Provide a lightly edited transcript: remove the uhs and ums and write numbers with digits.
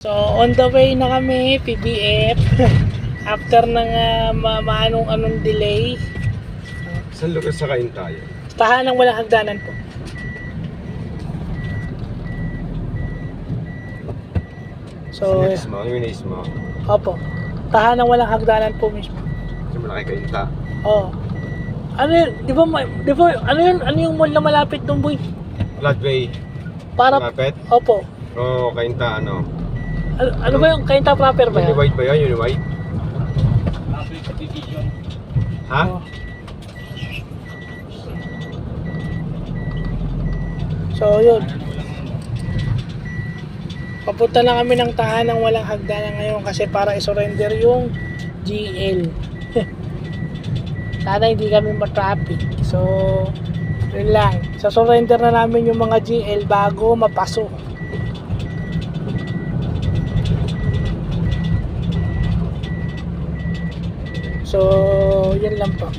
So on the way na kami, PBF. After ng anong delay. Saan lugar sakayin tayo? Tahanang walang hagdanan po. So, Sinis mo, yung inis mo. opo. Tahanang walang hagdanan po mismo. Kasi malaki kayinta. Oo. Ano yun? Di ba, ano yung mall na malapit nung boy? Floodway. Para, Malapit? opo. Oo, kayinta ano. Ano ba yung Kainta proper ba yan? Uniwide ba yun? Uniwide? Ha? Oo. So, yun. Papunta na kami ng tahanang walang hagdanan ngayon kasi para i-surrender yung GL. Sana hindi kami ma-traffic. So, yun lang. So, surrender na namin yung mga GL bago mapasok. So, yun lang po.